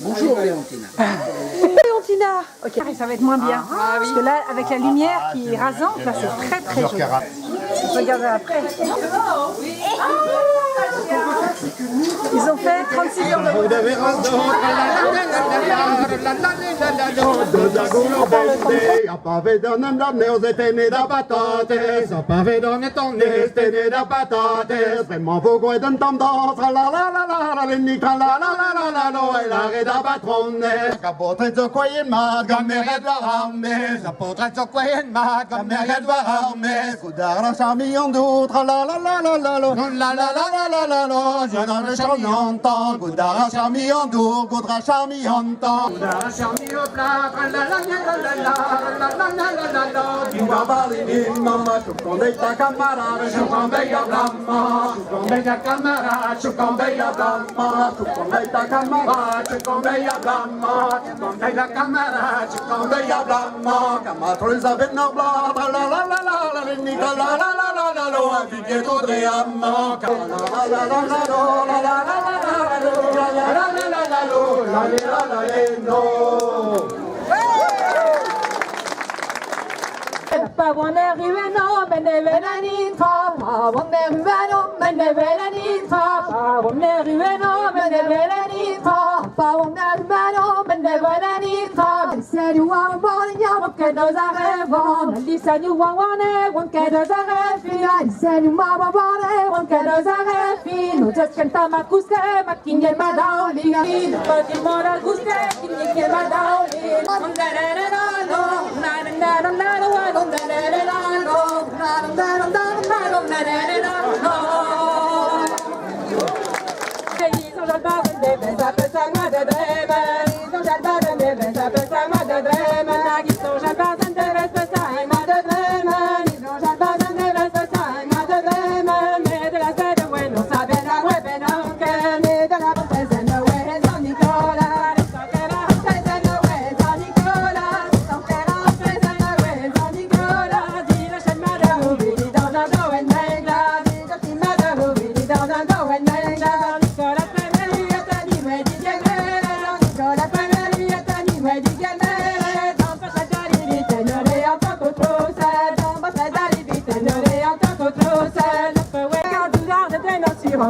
Bonjour Léontina. Léontina. Ok, ça va être moins bien. Parce que là, avec la lumière qui est rasante, là, c'est très très joli. Je regarderai après. Ils ont fait 36 heures de route. Charmiantan, Goudara Charmiandour, Goudra Charmiantan, Goudara Charmiopla, la tu vas parler maman, choucondé ta camarade, choucondé ya blama, choucondé ta camarade, choucondé ya blama, choucondé ta camarade, choucondé ya blama, choucondé la camarade, choucondé ya blama, camatreuse avec nos blancs, la Nicolas, un piquet d'Audrey Amant,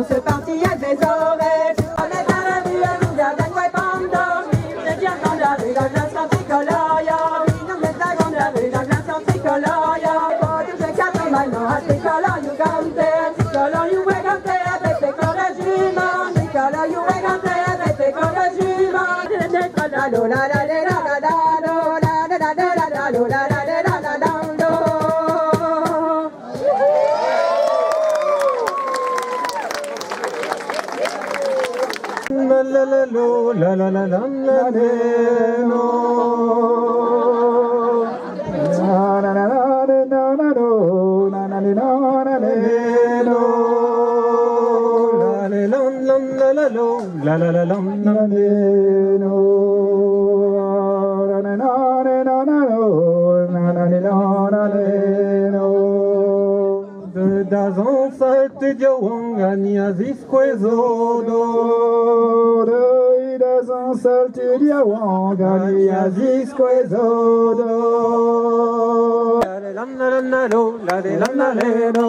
C'est parti, il y a des oreilles. On est dans la rue, nous gardons les pandas. On est bien dans la rue, dans la science tricolore. On est dans la rue, dans la science tricolore. Oh, tu sais qu'à ton maintenant, à tricolore, you come there. Tricolore, you wake up there, avec tes corps de jument. Tricolore, you wake up there, avec tes corps de jument. Tricolore, la la la la la la la la la la la la la la. La la lo, la la la la la no. La la la la la la no, la la la la la no. La la la la la lo, la la la la la no. La la la la la no, la la la la no. Das onsalte diawang aniazis quesodo. Das onsalte diawang aniazis quesodo. La la la la lo, la la la la lo.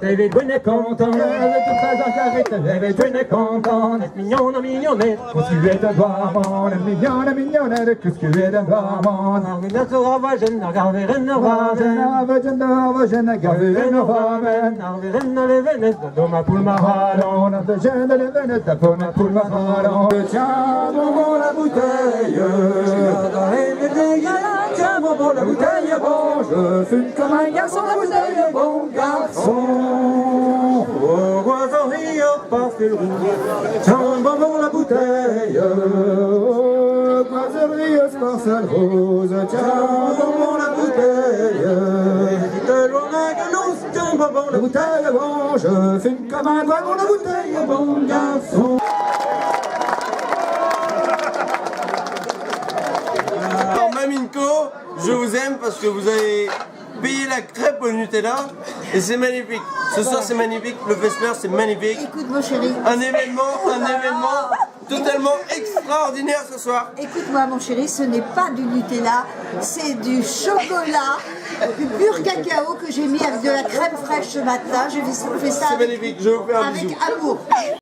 David Gwyn est content, David Gwyn est content, est mignonne, mignonnette, qu'est-ce que tu es de voir, mignonne, mignonnette, qu'est-ce que tu es de voir, Arvina sera vagen, Arveren vagen, Arvegen, Arveren les venettes, Doma Pulmaralon, Arvegen les venettes, Doma Pulmaralon. Tiens, bon la bouteille, tiens, bon la bouteille, bon, je fume comme un garçon, la bouteille, bon garçon. Au roi Henri, au parfait rouge, tiens, bon la bouteille. bouteille. Croiserie Sparcelle Rose, tiens, bonbon la bouteille. De loin que l'on se tient, bonbon la bouteille. Bon, je fume comme un dragon la bouteille, bon garçon. Alors Maminko, je vous aime parce que vous avez payé la crêpe au Nutella et c'est magnifique. Ce soir c'est magnifique, le Vesper c'est magnifique. Écoute mon chéri. Un événement totalement extraordinaire ce soir. Écoute-moi mon chéri, ce n'est pas du Nutella, c'est du chocolat, du pur cacao que j'ai mis avec de la crème fraîche ce matin. J'ai fait ça C'est magnifique, je vous fais un bisou. avec amour.